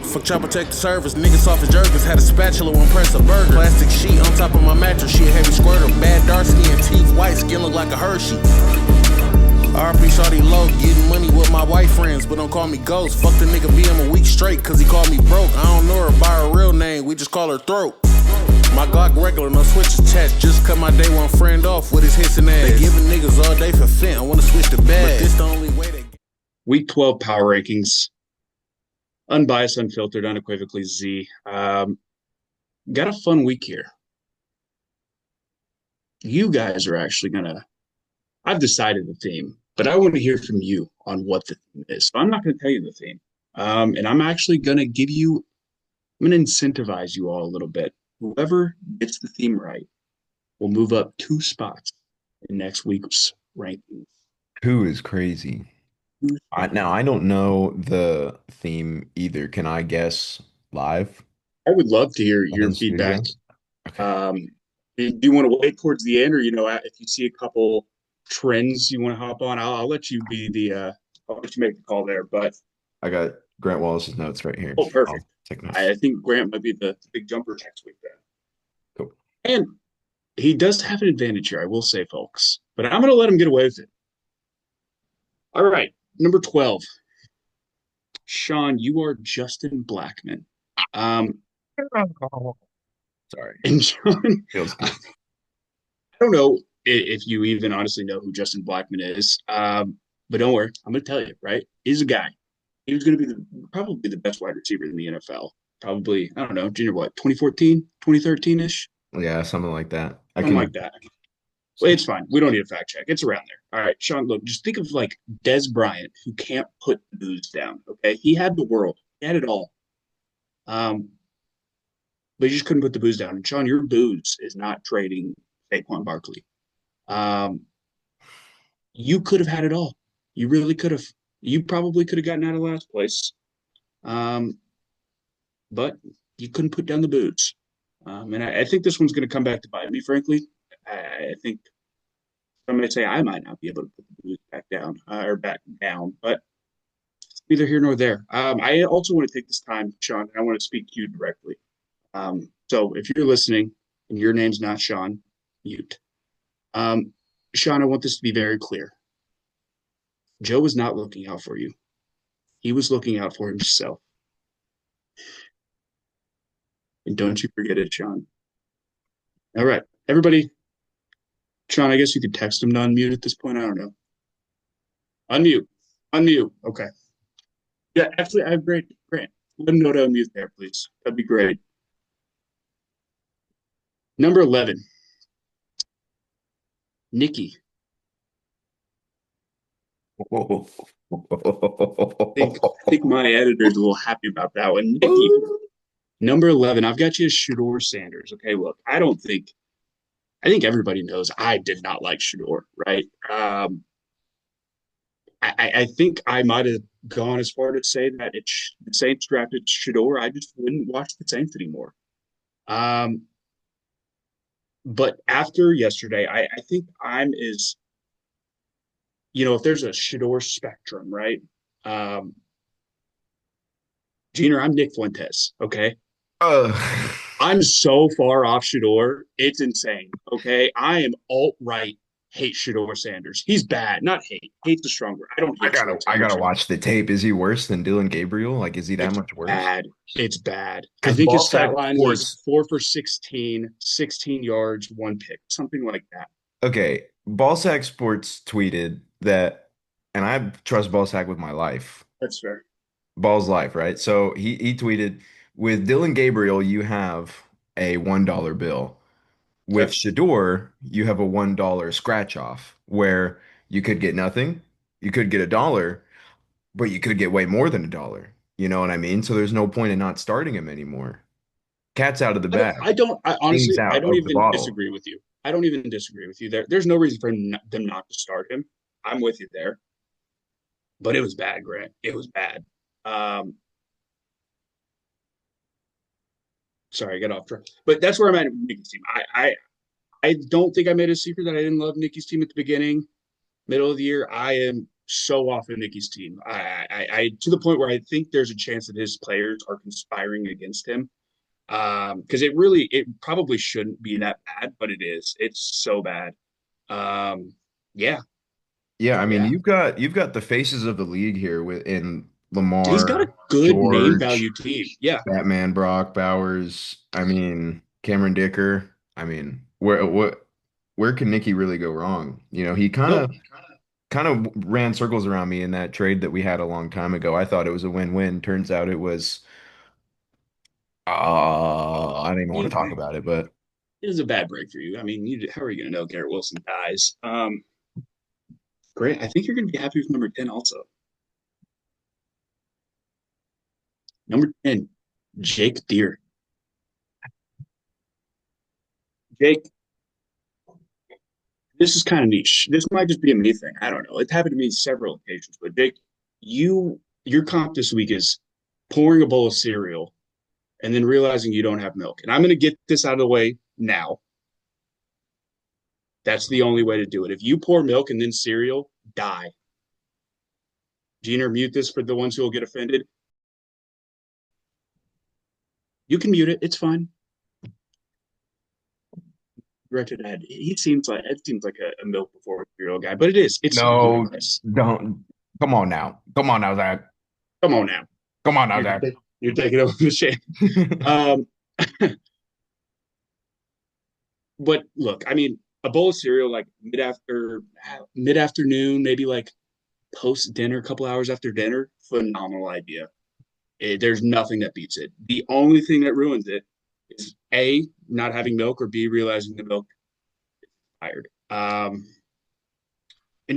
Fuck try to protect the service, niggas off his jerkins. Had a spatula when press a burger. Plastic sheet on top of my mattress, she a heavy squirter. Bad dark skin, teeth white, skin look like a Hershey. RP Shawty low, getting money with my white friends, but don't call me Ghost. Fuck the nigga BM a week straight, cause he called me broke. I don't know her by her real name, we just call her Throat. My Glock regular, no switches test. Just cut my day one friend off with his hissing ass. They giving niggas all day for Fent, I wanna switch the bag. But this the only way they... Week 12 power rankings. Unbiased, unfiltered, unequivocally Z. Got a fun week here. You guys are actually gonna... I've decided the theme, but I want to hear from you on what the theme is. So I'm not going to tell you the theme. And I'm actually going to I'm going to incentivize you all a little bit. Whoever gets the theme right will move up 2 spots in next week's rankings. Who is crazy? Now I don't know the theme either. Can I guess live I would love to hear your in feedback. studio? Okay. Um, do you want to wait towards the end, or if you see a couple trends you want to hop on, I'll let you be I'll let you make the call there. But I got Grant Wallace's notes right here. oh, perfect. I'll take notes. I think Grant might be the big jumper next week then. Cool. And he does have an advantage here, I will say, folks. But I'm going to let him get away with it. All right, number 12. Sean, you are Justin Blackman. Sorry. And Sean, Feels good. I don't know if you even honestly know who Justin Blackman is, but don't worry, I'm going to tell you, right? He's a guy. He was going to be probably the best wide receiver in the NFL. Probably, I don't know, junior what, 2014, 2013-ish? Yeah, something like that. I Something can. like that. Well, it's fine. We don't need a fact check. It's around there. All right, Sean, look, just think of like Des Bryant, who can't put the booze down, okay? He had the world. He had it all. Um, but he just couldn't put the booze down. And Sean, your booze is not trading Saquon Barkley. Um, you could have had it all. You really could have. You probably could have gotten out of last place. Um, but you couldn't put down the booze. And I think this one's going to come back to bite me, frankly. I think some may say I might not be able to put the booze back down or back down, but it's neither here nor there. I also want to take this time, Sean, and I want to speak to you directly. So if you're listening and your name's not Sean, mute. Sean, I want this to be very clear. Joe was not looking out for you. He was looking out for himself. And don't you forget it, Sean. All right, everybody. Sean, I guess you could text him to unmute at this point. I don't know. Unmute. Unmute. Okay. Yeah, actually, I have Grant. Let him know to unmute there, please. That'd be great. Number 11. Nikki. I think my editor's a little happy about that one. Nikki, number 11. I've got you as Shador Sanders. Okay, look, I think everybody knows I did not like Shador, right? I think I might have gone as far to say that the Saints drafted Shador. I just wouldn't watch the Saints anymore. But after yesterday, I think I'm is, if there's a Shador spectrum, right? Junior, I'm Nick Fuentes, okay? Uh, I'm so far off Shador, it's insane, okay? I am alt-right hate Shador Sanders. He's bad, not hate. Hate's the stronger. I don't I hate gotta Shador I gotta Sanders. watch the tape. Is he worse than Dylan Gabriel? Like, is he that It's much worse? bad. It's bad. I Because think his Ballsack stat line was Sports, 4 for 16, 16 yards, 1 pick, something like that. okay, Ballsack Sports tweeted that, and I trust Ballsack with my life. That's fair. Ball's life, right? So he tweeted, with Dylan Gabriel, you have a $1 bill. With Okay. Shador, you have a $1 scratch off where you could get nothing, you could get a dollar, but you could get way more than a dollar. You know what I mean? So there's no point in not starting him anymore. Cat's out of the bag. I Things honestly, I out don't of the even bottle. disagree with you. I don't even disagree with you there. There's no reason for them not to start him. I'm with you there. But it was bad, Grant. It was bad. Um, sorry, I got off track. But that's where I'm at with Nikki's team. I don't think I made a secret that I didn't love Nikki's team at the beginning, middle of the year. I am so off of Nicky's team. I to the point where I think there's a chance that his players are conspiring against him. Because it probably shouldn't be that bad, but it is. It's so bad. Um, yeah, Yeah, I mean, yeah. you've got the faces of the league here with in He's got a Lamar, good name George, value team. Yeah. Batman, Brock, Bowers. I mean, Cameron Dicker. I mean, where can Nicky really go wrong? He kind No, of kind of ran circles around me in that trade that we had a long time ago. I thought it was a win-win. Turns out it was I don't even want to you, talk about it, but it is a bad break for you. I mean, how are you going to know Garrett Wilson dies? Great. I think you're going to be happy with number 10 also. Number 10, Jake Deere. Jake, this is kind of niche. This might just be a me thing. I don't know. It happened to me several occasions. But Jake, your comp this week is pouring a bowl of cereal and then realizing you don't have milk. And I'm going to get this out of the way now. That's the only way to do it. If you pour milk and then cereal, die. Gina, mute this for the ones who will get offended. You can mute it. It's fine. Directed at it seems like a milk before cereal guy, but it is. It's no, ludicrous. don't. Come on now. Come on now, Zach. Come on now. Come on now, You're Zach. you're taking over the shame. Um, but look, I mean, a bowl of cereal like mid afternoon, maybe like post dinner, a couple hours after dinner, phenomenal idea. There's nothing that beats it. The only thing that ruins it is A, not having milk, or B, realizing the milk is expired. And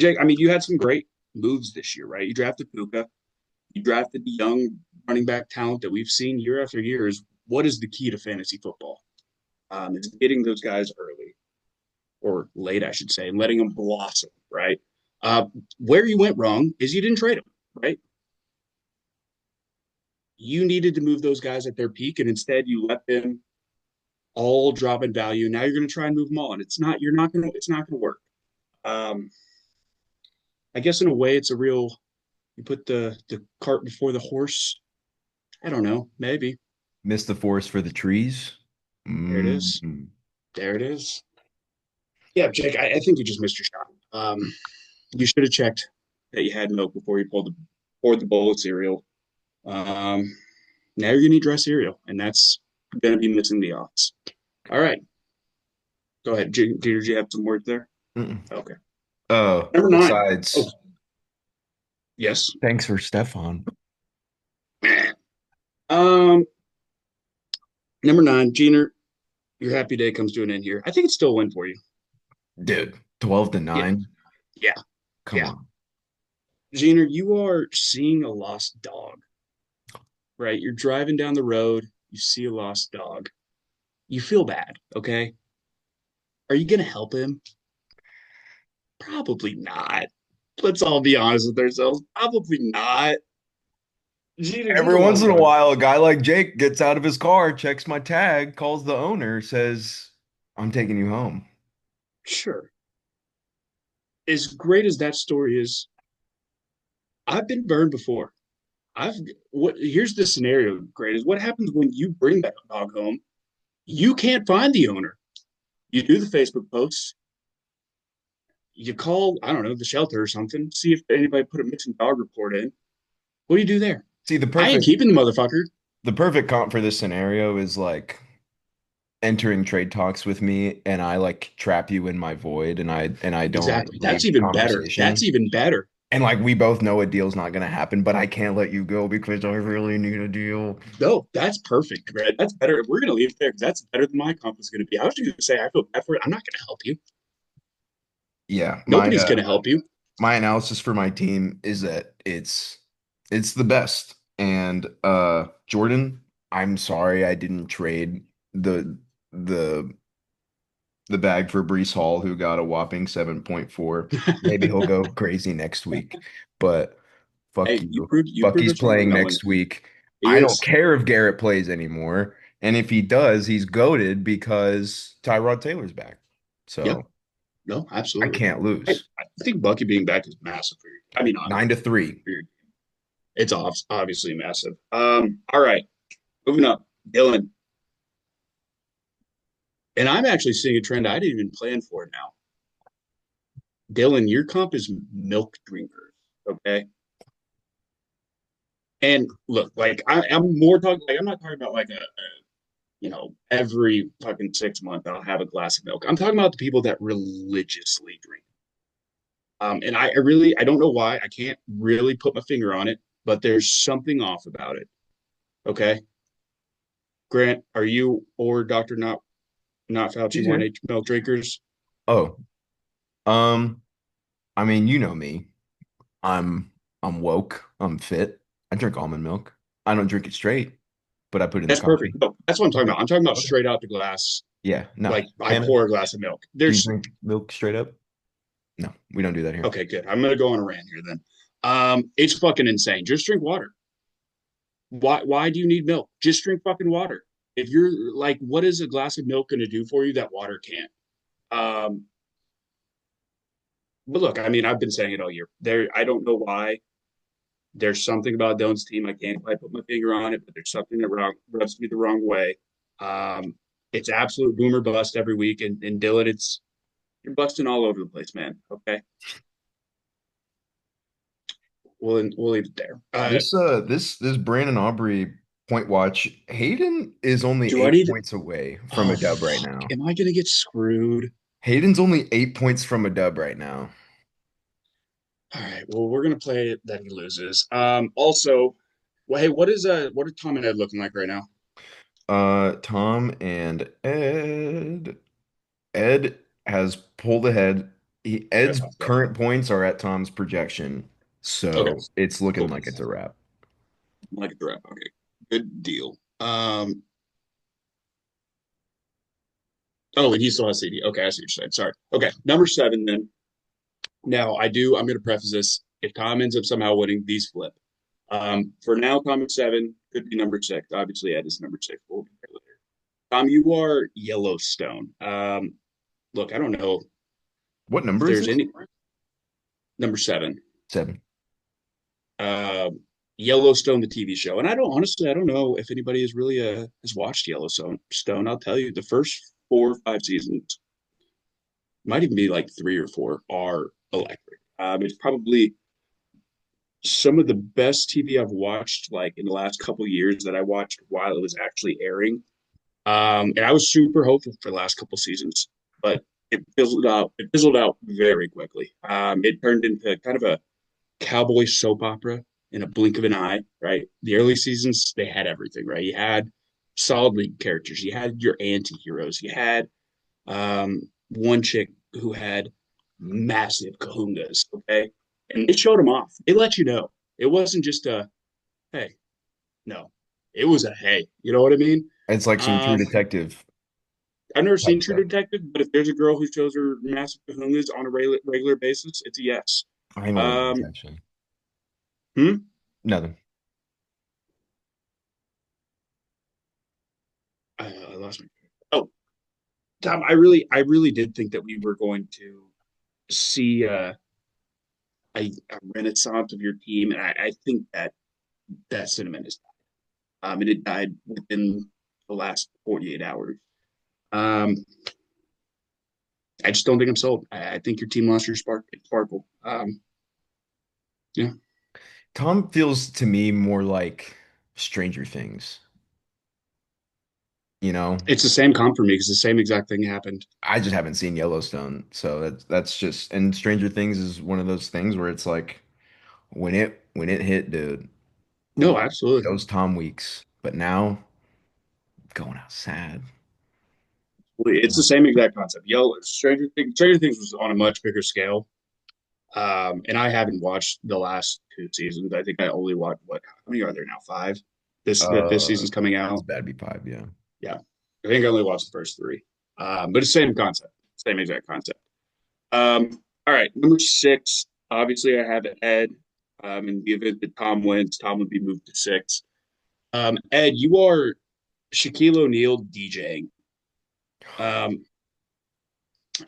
Jake, I mean, you had some great moves this year, right? You drafted Puka, you drafted the young running back talent that we've seen year after year. Is what is the key to fantasy football? Is getting those guys early or late, I should say, and letting them blossom, right? Uh, where you went wrong is you didn't trade them, right? You needed to move those guys at their peak, and instead you let them all drop in value. Now you're going to try and move them all, and it's not going to work. Um, I guess in a way, it's a real. You put the cart before the horse. I don't know. Maybe Miss the forest for the trees. there it is. Mm. There it is. Yeah, Jake. I think you just missed your shot. You should have checked that you had milk before you poured the bowl of cereal. Um, now you're gonna need dry cereal, and that's gonna be missing the odds. All right, go ahead. Did you have some words there? Mm-mm. Okay. Oh, Number 9. Oh, besides, yes. thanks for Stefan. Um, Number 9, Gina, your happy day comes to an end here. I think it's still a win for you. Dude, 12 to Yeah, 9. yeah, Come yeah. on. Gina, you are seeing a lost dog, right? You're driving down the road, you see a lost dog. You feel bad, okay? Are you gonna help him? Probably not. Let's all be honest with ourselves. Probably not. Gina, Every Gina once lost in a dog. while, a guy like Jake gets out of his car, checks my tag, calls the owner, says, I'm taking you home. Sure. As great as that story is, I've been burned before. I've what here's the scenario, great is what happens when you bring that dog home, you can't find the owner. You do the Facebook posts, you call, I don't know, the shelter or something, see if anybody put a missing dog report in. What do you do there? See, I ain't keeping the motherfucker. the perfect comp for this scenario is like entering trade talks with me and I like trap you in my void and I don't Exactly. That's leave even better. That's conversation. even better. And like we both know a deal's not gonna happen, but I can't let you go because I really need a deal. No, that's perfect, Greg. That's better. We're gonna leave it there because that's better than my comp is gonna be. I was just gonna say I feel bad for it. I'm not gonna help you. Yeah, Nobody's gonna help you. my analysis for my team is that it's the best. And Jordan, I'm sorry I didn't trade the the bag for Brees Hall, who got a whopping 7.4. Maybe he'll go crazy next week, but fuck Hey, you. you proved Bucky's us wrong on playing that one. next week. He I don't is. care if Garrett plays anymore. And if he does, he's goaded because Tyrod Taylor's back. Yep. So No, I absolutely. can't I, lose. I think Bucky being back is massive for you. I mean, obviously, 9-3. for your, it's obviously massive. All right, moving up, Dylan. And I'm actually seeing a trend I didn't even plan for now. Dylan, your comp is milk drinkers. Okay. And look, like I'm more talking like I'm not talking about like every fucking 6 months I'll have a glass of milk. I'm talking about the people that religiously drink. And I really I don't know why. I can't really put my finger on it, but there's something off about it. Okay. Grant, are you or Dr. Not He's Fauci one here. H milk drinkers? Oh, um, I mean, you know me. I'm I'm woke. I'm fit. I drink almond milk. I don't drink it straight, but I put it in the That's perfect. coffee. No, that's what I'm talking Okay. about. I'm talking about Okay. straight out the glass. Yeah. No. Like I Hannah, pour a glass of milk. do you There's drink milk straight up? No, we don't do that here. okay, good. I'm gonna go on a rant here then. It's fucking insane. Just drink water. Why do you need milk? Just drink fucking water. If you're like, what is a glass of milk gonna do for you that water can't? Um, but look, I mean, I've been saying it all year. I don't know why. There's something about Dylan's team. I can't quite put my finger on it, but there's something that rubs me the wrong way. Um, it's absolute boomer bust every week, and Dylan, it's you're busting all over the place, man. Okay, we'll leave it there. This Brandon Aubrey point watch. Hayden is only Do I eight need? points away from Oh a dub right fuck! now. Am I gonna get screwed? Hayden's only 8 points from a dub right now. All right. Well, we're gonna play that he loses. Also, well, hey, what are Tom and Ed looking like right now? Tom and Ed. Ed has pulled ahead. Okay. Ed's Yep. current points are at Tom's projection, Okay. so it's looking Cool like it's beans. a wrap. Like a threat. Okay. Good deal. Oh, and he still has CD. Okay, I see what you're saying. Sorry. Okay, number seven then. Now I'm gonna preface this. If Tom ends up somehow winning, these flip. For now, Tom at seven, could be number six. Obviously, Ed is number six. We'll be there later. Tom, you are Yellowstone. Look, I don't know What if number is there's this? any number seven. 7. Uh, Yellowstone, the TV show, and I don't know if anybody has watched Yellowstone. Stone, I'll tell you, the first 4 or 5 seasons, might even be like 3 or 4, are electric. It's probably some of the best TV I've watched like in the last couple of years that I watched while it was actually airing. And I was super hopeful for the last couple of seasons, but it fizzled out. It fizzled out very quickly. It turned into kind of a cowboy soap opera in a blink of an eye. Right, the early seasons they had everything. Right, you had solid lead characters, you had your anti-heroes, you had one chick who had massive kahungas. Okay, and they showed them off. They let you know it wasn't just a hey, no, it was a hey. You know what I mean? It's like some True Um, Detective I've never seen type True stuff. Detective, but if there's a girl who shows her massive kahungas on a regular basis, it's a yes. I know what it means Um, actually. hmm? Nothing. I lost my. Oh, Tom, I really did think that we were going to see a renaissance of your team, and I think that sentiment is and it died within the last 48 hours. Um, I just don't think I'm sold. I think your team lost your sparkle. Yeah, Tom feels to me more like Stranger Things. You know, it's the same comp for me because the same exact thing happened. I just haven't seen Yellowstone, so that's just and Stranger Things is one of those things where it's like when it hit, dude, No, ooh, absolutely. those Tom weeks. But now going out sad. It's the same exact concept. Stranger Things was on a much bigger scale. And I haven't watched the last 2 seasons. I think I only watched how many are there now? Five. This Uh, season's coming it's out. bad to be 5, yeah. Yeah, I think I only watched the first three. But it's the same concept, same exact concept. All right, number six. Obviously, I have Ed. In the event that Tom wins, Tom would be moved to six. Ed, you are Shaquille O'Neal DJing. Um,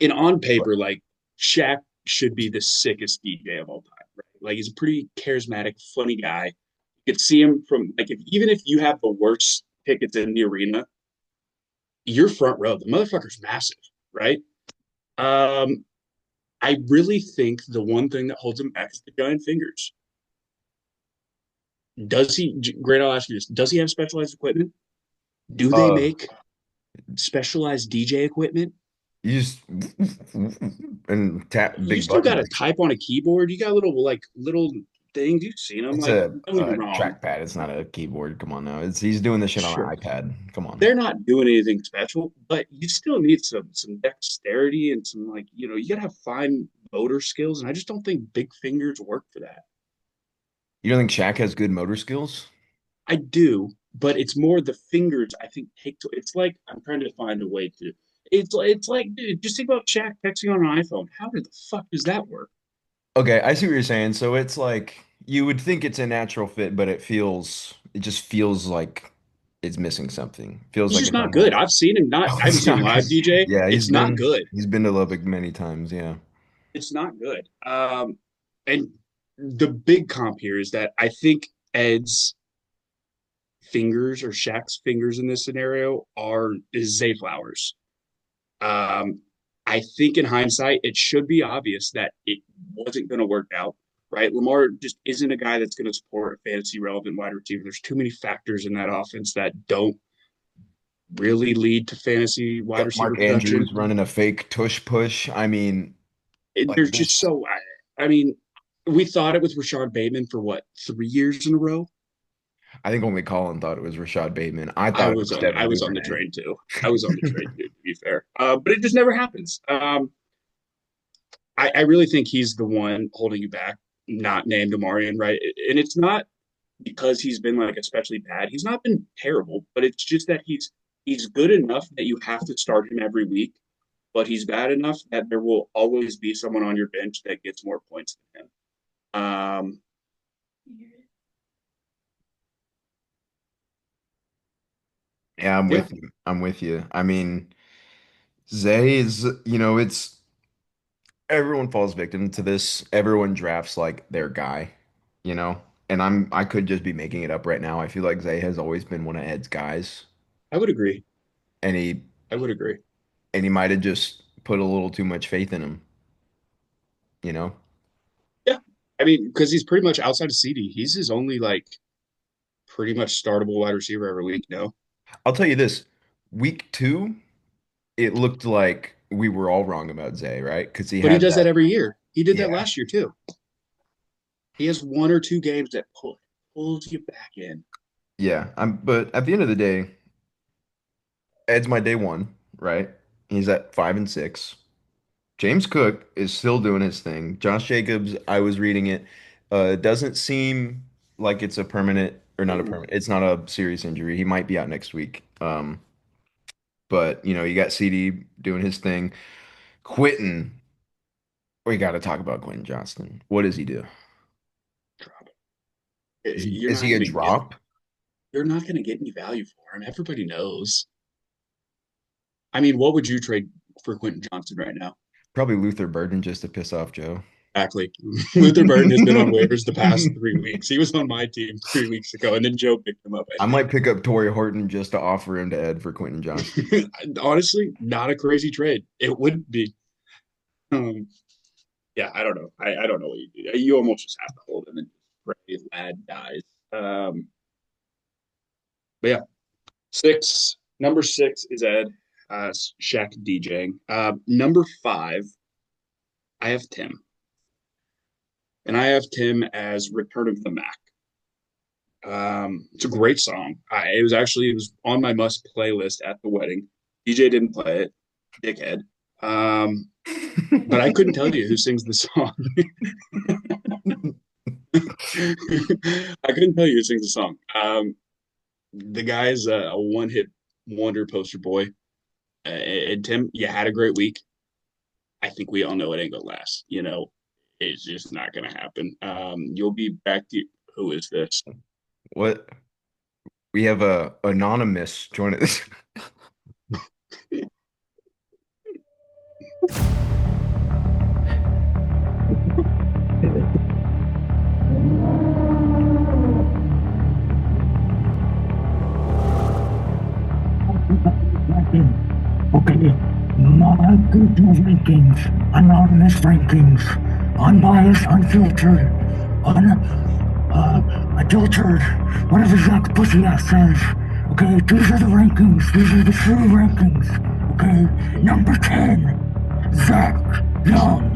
and on paper, like Shaq should be the sickest DJ of all time, right? Like he's a pretty charismatic, funny guy. You could see him from like if even if you have the worst tickets in the arena, you're front row. The motherfucker's massive, right? Um, I really think the one thing that holds him back is the giant fingers. Does he? Great. I'll ask you this: does he have specialized equipment? Do they Uh, make specialized DJ equipment? you just and tap You big still got buttons. to type on a keyboard. You got little things. You've seen them. It's Like, don't get me a wrong. trackpad. It's not a keyboard. Come on now. It's he's doing this shit on Sure, an iPad. Come on. they're not doing anything special, but you still need some dexterity and some like you gotta have fine motor skills, and I just don't think big fingers work for that. You don't think Shaq has good motor skills? I do, but it's more the fingers I think take to. It's like I'm trying to find a way to. It's like dude, just think about Shaq texting on an iPhone. How did the fuck does that work? Okay, I see what you're saying. So it's like you would think it's a natural fit, but it just feels like it's missing something. Feels He's like just it's not good. almost. I've seen him not. Oh, I haven't it's seen him not live good. DJ. Yeah, It's not good. he's been to Lubbock many times. Yeah. It's not good. And the big comp here is that I think Ed's fingers or Shaq's fingers in this scenario are is Zay Flowers. Um, I think in hindsight, it should be obvious that it wasn't going to work out, right? Lamar just isn't a guy that's going to support a fantasy relevant wide receiver. There's too many factors in that offense that don't really lead to fantasy wide Got receiver Mark production. Andrews running a fake tush push. I mean, like There's just this. so, I mean, we thought it with Rashad Bateman for what, 3 years in a row? I think only Colin thought it was Rashad Bateman. I thought it was I Devin was on the Duvernay. train too. I was on the train too, to be fair. But it just never happens. I really think he's the one holding you back, not named Amarian, right? And it's not because he's been like especially bad. He's not been terrible, but it's just that he's good enough that you have to start him every week. But he's bad enough that there will always be someone on your bench that gets more points than him. Yeah, I'm Yeah, with you. I'm with you. I mean, Zay is, it's everyone falls victim to this. Everyone drafts like their guy, you know? And I could just be making it up right now. I feel like Zay has always been one of Ed's guys. I would agree. And he I would agree. and he might have just put a little too much faith in him, you know? Yeah, I mean, because he's pretty much outside of CD. He's his only like pretty much startable wide receiver every week. No, I'll tell you this, week two, it looked like we were all wrong about Zay, right? Because he but he had does that, that every year. He did that yeah, last year too. He has one or two games that pulls you back in. yeah. But at the end of the day, Ed's my day one, right? He's at 5-6. James Cook is still doing his thing. Josh Jacobs, I was reading it, doesn't seem like it's a permanent or not a permanent. It's not a serious injury. He might be out next week. But you got CD doing his thing. Quentin, we got to talk about Quentin Johnston. What does he do? Drop Is it. he is he a drop? You're not gonna get any value for him. Everybody knows. I mean, what would you trade for Quentin Johnson right now? Probably Luther Burden just to piss off Joe. Exactly. Luther Burden has been on waivers the past 3 weeks. He was on my team 3 weeks ago, and then Joe picked him up, I I think. might pick up Torrey Horton just to offer him to Ed for Quentin Johnston. Honestly, not a crazy trade. It would be. Um, yeah, I don't know. I don't know what you do. You almost just have to hold him and pray his lad dies. But yeah, number six is Ed, Shaq DJing. Number five, I have Tim, and I have Tim as Return of the Mac. It's a great song. It was on my must playlist at the wedding. DJ didn't play it, dickhead. But I couldn't tell you who sings the song. I couldn't tell you who sings the song. The guy's a one hit wonder poster boy. And Tim, you had a great week. I think we all know it ain't gonna last. It's just not gonna happen. You'll be back to who is this? What? We have a anonymous joining us. I Google rankings, anonymous rankings, unbiased, unfiltered, unadulterated, whatever Zach Pussy ass says. Okay, these are the rankings. These are the true rankings. Okay, number 10, Zach Young.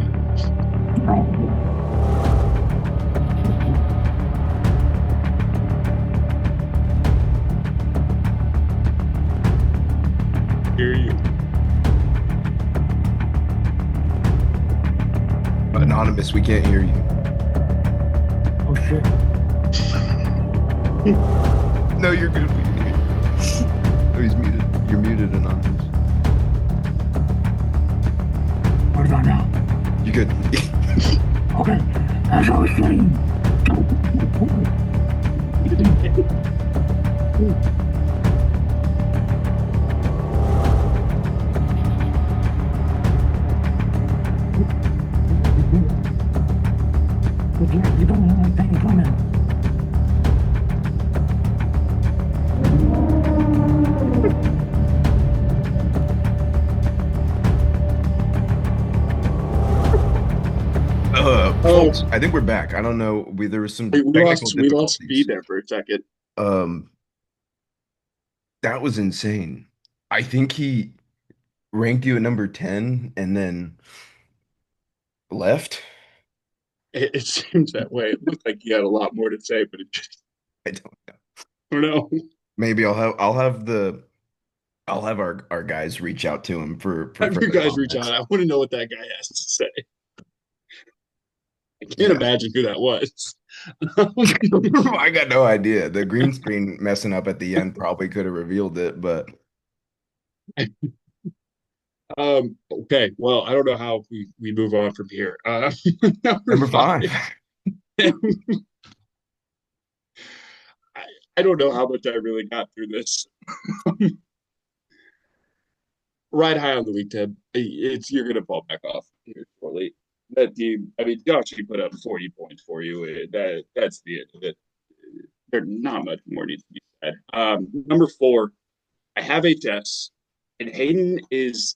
Hear you. Anonymous, we can't hear you. Oh shit. No, you're good. We can hear you. Oh, he's muted. You're muted, Anonymous. What about now? You good? Okay, as I was saying, you don't have anything coming. Oh, Folks, I think we're back. I don't know. There was some we technical lost speed difficulties. there for a second. Um, that was insane. I think he ranked you at number 10 and then left. It seems that way. It looked like he had a lot more to say, but it just I don't know. I don't know. Maybe I'll have our guys reach out to him for Have you further guys reach out? comments. I want to know what that guy has to say. I can't Yeah. imagine who that was. I got no idea. The green screen messing up at the end probably could have revealed it, but Okay. Well, I don't know how we move on from here. Number number five. five. I, I don't know how much I really got through this. Ride high on the week, Ted. You're gonna fall back off here shortly. That team, I mean, Josh, he put up 40 points for you. That's the end of it. There's not much more needs to be said. Number four, I have HS, and Hayden is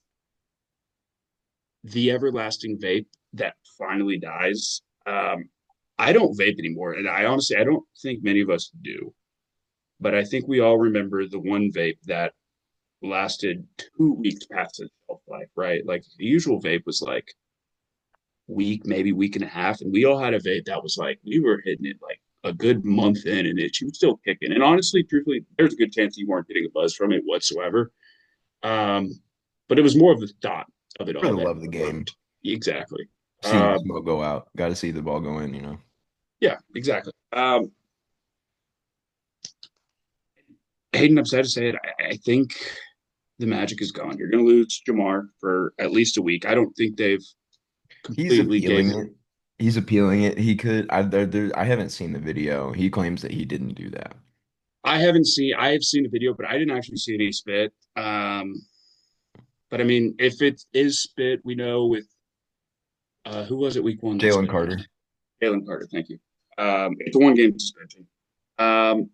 the everlasting vape that finally dies. I don't vape anymore, and I don't think many of us do. But I think we all remember the one vape that lasted 2 weeks past its shelf life, right? Like the usual vape was like week, maybe week and a half, and we all had a vape that was like we were hitting it like a good month in, and she was still kicking. And honestly, truthfully, there's a good chance you weren't getting a buzz from it whatsoever. Um, but it was more of the thought of it For all the that love of the game. worked. Exactly. Seeing the Uh, smoke go out. Got to see the ball go in, you know. yeah, exactly. Hayden, I'm sad to say it. I think the magic is gone. You're going to lose Jamar for at least a week. I don't think they've He's completely gave appealing him. it. He's appealing it. He could. I haven't seen the video. He claims that he didn't do that. I have seen the video, but I didn't actually see any spit. But I mean, if it is spit, we know with who was it week one that Jalen spit on him? Carter. Jalen Carter, thank you. It's a one game suspension. Um,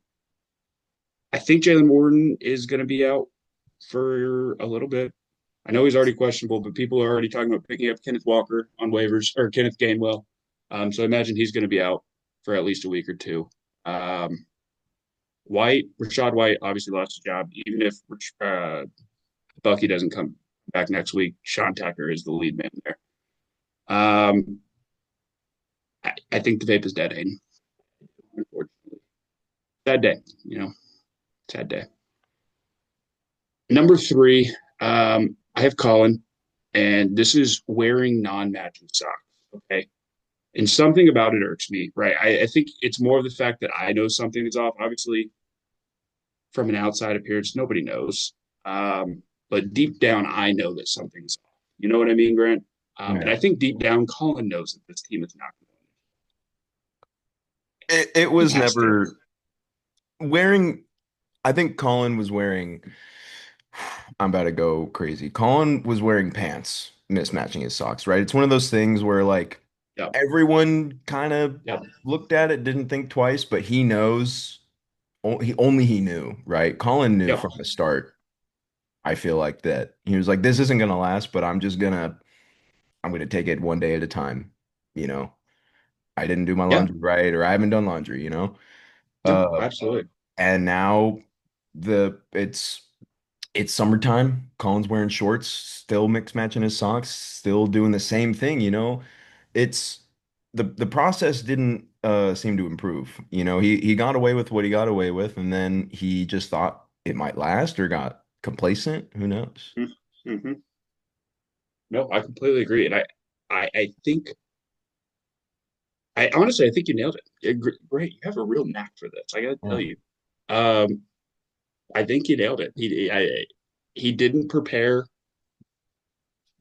I think Jalen Warden is going to be out for a little bit. I know he's already questionable, but people are already talking about picking up Kenneth Walker on waivers or Kenneth Gainwell. So I imagine he's going to be out for at least a week or two. Um, Rashad White obviously lost his job. Even if Bucky doesn't come back next week, Sean Tucker is the lead man there. I think the vape is dead, Aiden. Unfortunately, sad day. Sad day. Number three, I have Colin, and this is wearing non-matching socks. Okay, and something about it irks me. Right, I think it's more of the fact that I know something is off. Obviously, from an outside appearance, nobody knows. But deep down, I know that something's off. You know what I mean, Grant? And Yeah. I think deep down, Colin knows that this team is not going It to. was He has to. never wearing. I think Colin was wearing. I'm about to go crazy. Colin was wearing pants, mismatching his socks, right? It's one of those things where like Yep. everyone kind of Yep. looked at it, didn't think twice, but he knows. He knew, right? Colin knew Yep. from the start. I feel like that he was like, this isn't gonna last, but I'm gonna take it one day at a time. You know, I didn't do my Yeah, laundry right, or I haven't done laundry, you know? no, Uh, absolutely. and now the it's summertime. Colin's wearing shorts, still mix matching his socks, still doing the same thing, you know? It's the process didn't seem to improve. You know, he got away with what he got away with, and then he just thought it might last or got complacent. Who knows? Mm-hmm. No, I completely agree, and I think I honestly I think you nailed it. Great, you have a real knack for this. I gotta tell Yeah. you. Um, I think you nailed it. He didn't prepare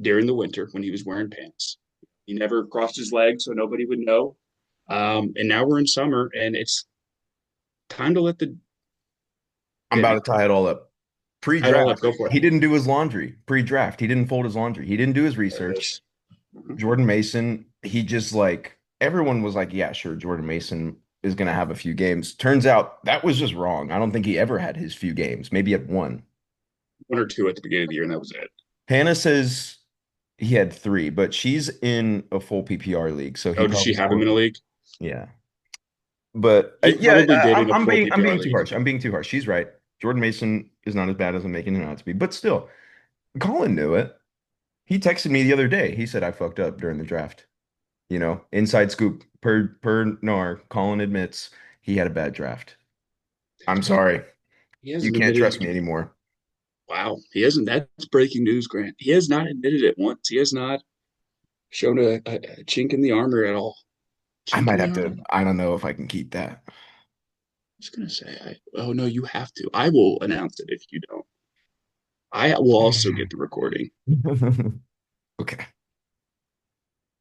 during the winter when he was wearing pants. He never crossed his legs so nobody would know. And now we're in summer, and it's time to let the I'm hit about me. to tie it all up. Tie it all up. Pre-draft, Go for it. he didn't do his laundry. Pre-draft, he didn't fold his laundry. He didn't do his There it research. is. Mhm. Jordan Mason, he just like everyone was like, yeah, sure, Jordan Mason is gonna have a few games. Turns out that was just wrong. I don't think he ever had his few games. Maybe at one. One or two at the beginning of the year, and that was it. Hannah says he had three, but she's in a full PPR league, so he Oh, did probably she have him in a scored. league? Yeah, but He yeah, probably did in a I'm full being PPR too league. harsh. I'm being too harsh. She's right. Jordan Mason is not as bad as I'm making him out to be, but still, Colin knew it. He texted me the other day. He said I fucked up during the draft. You know, inside scoop per Nar, Colin admits he had a bad draft. I'm sorry. He You hasn't can't admitted trust it. me anymore. Wow, he hasn't. That's breaking news, Grant. He has not admitted it once. He has not shown a chink in the armor at all. I Chink in might the have armor. to, I don't know if I can keep that. I was gonna say, oh no, you have to. I will announce it if you don't. I will also get the recording. Okay.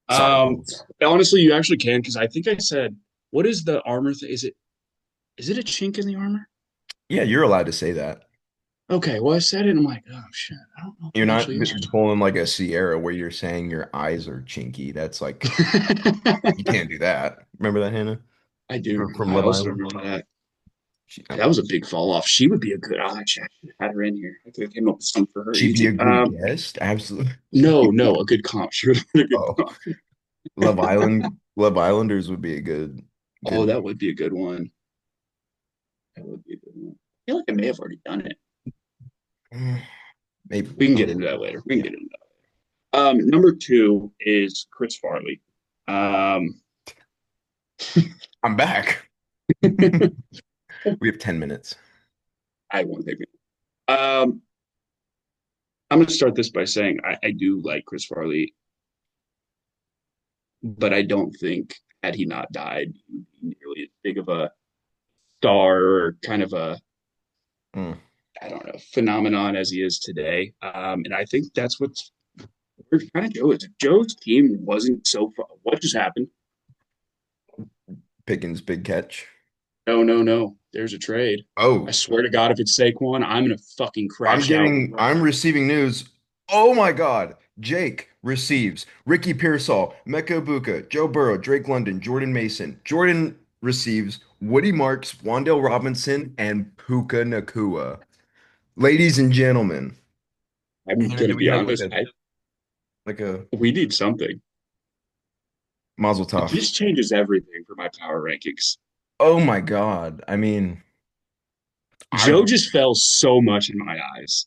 Sorry. Um, honestly, you actually can because I think I said, what is the armor thing? Is it a chink in the armor? Yeah, you're allowed to say that. Okay, well I said it and I'm like, oh shit, I don't know if You're it not actually is. pulling like a Sierra where you're saying your eyes are chinky. That's like, you can't do that. Remember that, Hannah? I do. From I Love also Island? remember that. Oh, That was a big fall off. She would be a good. Oh, actually, I should have had her in here. I could have came up with something for her she'd be a easy. good guest. Absolutely. No, a good comp. She would have been a good Oh, comp. Love Islanders would be a Oh, good. that would be a good one. That would be a good one. I feel like I may have already done it. Maybe. We can get into that later. We can Yeah. get into that. Number two is Chris Farley. Um, I'm back. We have 10 minutes. I won't take it. Um, I'm going to start this by saying I do like Chris Farley, but I don't think had he not died, he would be nearly as big of a star or kind of a Mm. I don't know phenomenon as he is today. And I think that's what's where kind of Joe is. If Joe's team wasn't so far, what just happened? Pickens big catch. No, no, no. There's a trade. I Oh, swear to God, if it's Saquon, I'm gonna fucking crash out. I'm receiving news. Oh my God. Jake receives Ricky Pearsall, Mecca Ibuka, Joe Burrow, Drake London, Jordan Mason. Jordan receives Woody Marks, Wandale Robinson, and Puka Nakua. Ladies and gentlemen, I'm Hannah, gonna do we be have honest. like a We need something. Mazel Tov? This changes everything for my power rankings. Oh my God. I mean, Joe I'm just fell so much in my eyes.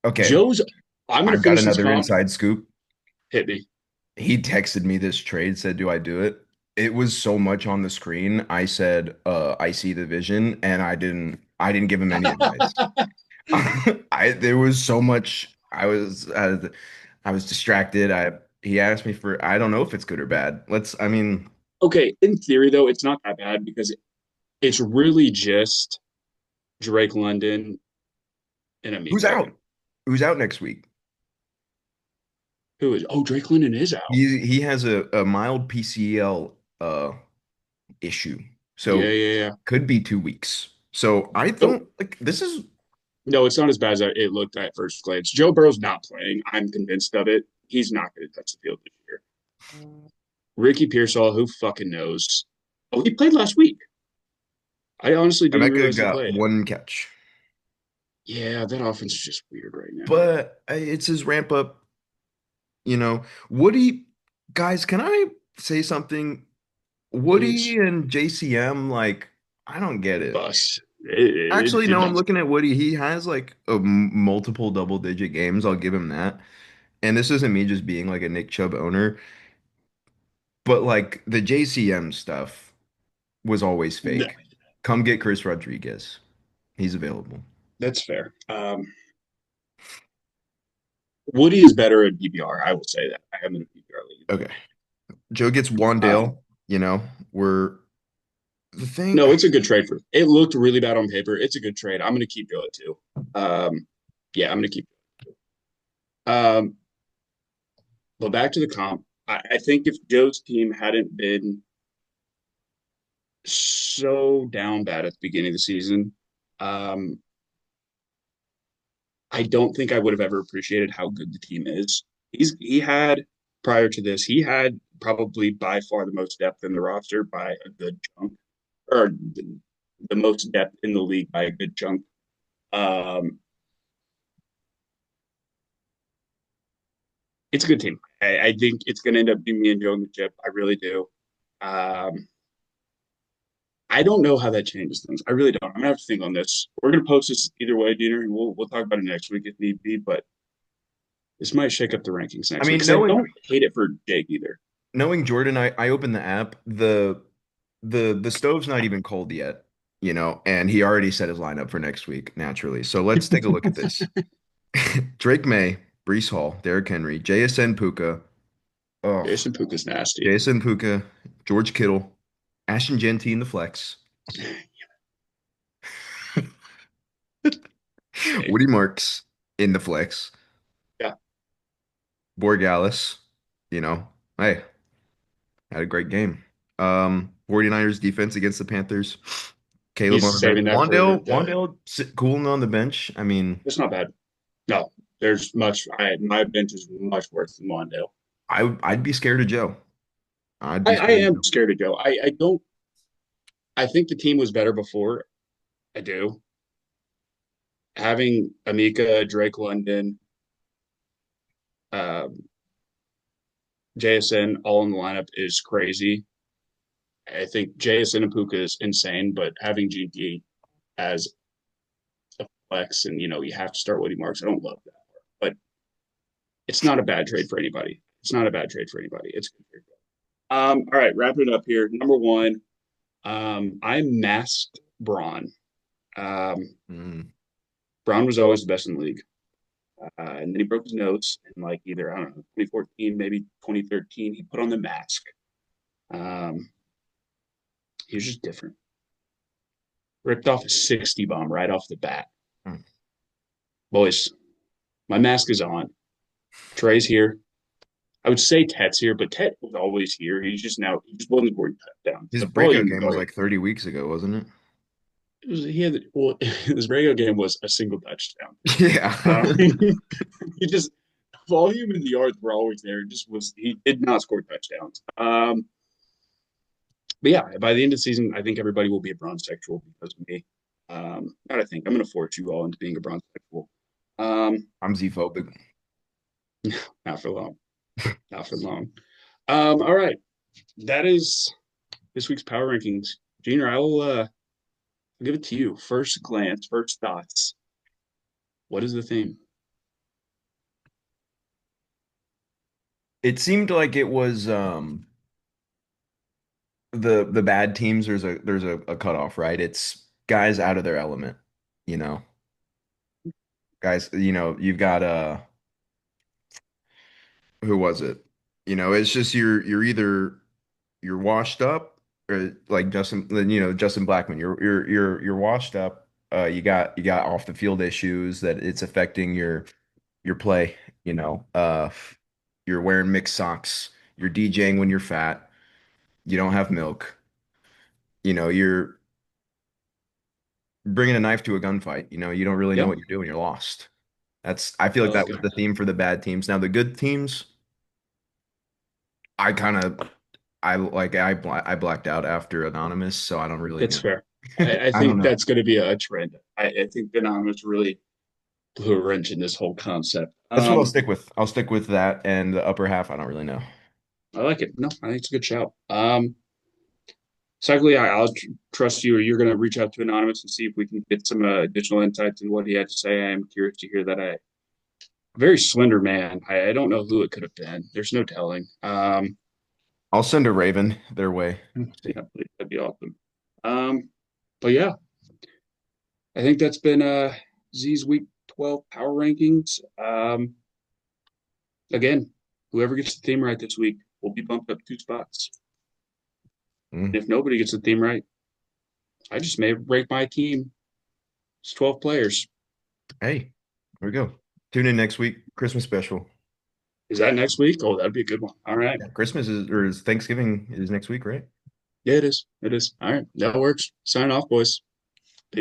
okay. Joe's. I'm gonna I've got finish this another comp. inside scoop. Hit me. He texted me this trade, said, "Do I do it?" It was so much on the screen. I said, I see the vision, and I didn't give him any advice. There was so much. I was distracted. He asked me for, I don't know if it's good or bad. I mean, Okay, in theory though, it's not that bad because it's really just Drake London and who's Amico. out? Who's out next week? Who is? Oh, Drake London is out. He has a mild PCL issue. Yeah, So yeah, yeah. could be 2 weeks. So I Oh, don't like this is no, it's not as bad as it looked at first glance. Joe Burrow's not playing. I'm convinced of it. He's not going to touch the field this year. Ricky Pearsall, who fucking knows? Oh, he played last week. I honestly didn't Emeka realize he got played. one catch. Yeah, that offense is just weird right now. but it's his ramp up. Woody, guys, can I say something? Please Woody and JCM, like, I don't get it. bust. Actually, It no, I'm needs. looking at Woody. He has like multiple double-digit games. I'll give him that. And this isn't me just being like a Nick Chubb owner, but like the JCM stuff was always No, fake. Come get Chris Rodriguez. He's available. that's fair. Woody is better at PPR. I will say that. I am in a PPR league. Okay. Joe gets Wandale, Um, we're the thing. no, it's a good trade for. It looked really bad on paper. It's a good trade. I'm going to keep Joe too. Yeah, I'm going to keep. Um, but back to the comp. I think if Joe's team hadn't been so down bad at the beginning of the season, um, I don't think I would have ever appreciated how good the team is. He had prior to this, he had probably by far the most depth in the roster by a good chunk, or the most depth in the league by a good chunk. Um, it's a good team. I think it's going to end up being me and Joe in the chip. I really do. Um, I don't know how that changes things. I really don't. I'm gonna have to think on this. We're gonna post this either way, Diener, and we'll talk about it next week if need be. But this might shake up the rankings I next week mean, because I don't hate it for Jake either. knowing Jordan, I opened the app. The stove's not even cold yet, and he already set his lineup for next week, naturally. So let's take a look at this. Drake May, Brees Hall, Derrick Henry, JSN Puka, oh, Jason Puka's nasty. JSN Puka, George Kittle, Ashton Genty in the flex, Hey, Woody Marks in the flex, yeah, Borgalis, you know, hey, had a great game. 49ers defense against the Panthers. Caleb on he's the bench. saving that for the. Wandale cooling on the bench. I mean, It's not bad. No, there's much. My bench is much worse than Mondale. I'd be scared of Joe. I'd be I scared of am Joe. scared to go. I don't. I think the team was better before. I do. Having Amika, Drake London, um, JSN all in the lineup is crazy. I think JSN and Puka is insane, but having GT as a flex and you have to start Woody Marks. I don't love that, but it's not a bad trade for anybody. It's not a bad trade for anybody. It's good. All right, wrapping it up here. Number one, I masked Braun. Um, Mm. Braun was always the best in the league. And then he broke his nose in like either, I don't know, 2014, maybe 2013. He put on the mask. Um, he was just different. Ripped off a 60 bomb right off the bat. Mm. Boys, my mask is on. Trey's here. I would say Tet's here, but Tet was always here. He just wasn't scoring touchdowns. His The breakout volume game was was like 30 weeks ago, wasn't it? he had well, his regular game was a single touchdown. Yeah. He just volume and the yards were always there. It just was he did not score touchdowns. But yeah, by the end of the season, I think everybody will be a bronze sexual because of me. Not I think I'm going to force you all into being a bronze sexual. I'm Z-phobic. Not for long. Not for long. All right, that is this week's power rankings. Junior, I will give it to you. First glance, first thoughts. What is the theme? It seemed like it was the bad teams, there's a cutoff, right? It's guys out of their element, you know. Guys, you've got who was it? It's just you're either you're washed up or like Justin Blackman, you're washed up. You got off the field issues that it's affecting your play, you know. You're wearing mixed socks, you're DJing when you're fat, you don't have milk, you're bringing a knife to a gunfight, you don't really know Yep. what you're doing, you're lost. I feel I like that like was it. the theme for the bad teams. Now the good teams, I kind of I blacked out after Anonymous, so I don't really It's know. fair. I I don't think know. that's going to be a trend. I think Venomous really. blew a wrench in this whole concept. That's what I'll stick with. I'll stick with that and the upper half. I don't really know. I like it. No, I think it's a good shout. Secondly, I'll trust you, or you're going to reach out to Anonymous and see if we can get some additional insights in what he had to say. I am curious to hear that. Very slender man. I don't know who it could have been. There's no telling. I'll send a Raven their way. Yeah, that'd be awesome. But yeah, I think that's been Z's Week 12 power rankings. Again, whoever gets the theme right this week will be bumped up 2 spots. And if nobody gets the theme right, I just may rank my team. It's 12 players. Hey, there we go. Tune in next week. Christmas special. Is that next week? Oh, that'd be a good one. All right. Yeah, Christmas is Thanksgiving is next week, right? Yeah, it is. It is. All right. That works. Sign off, boys.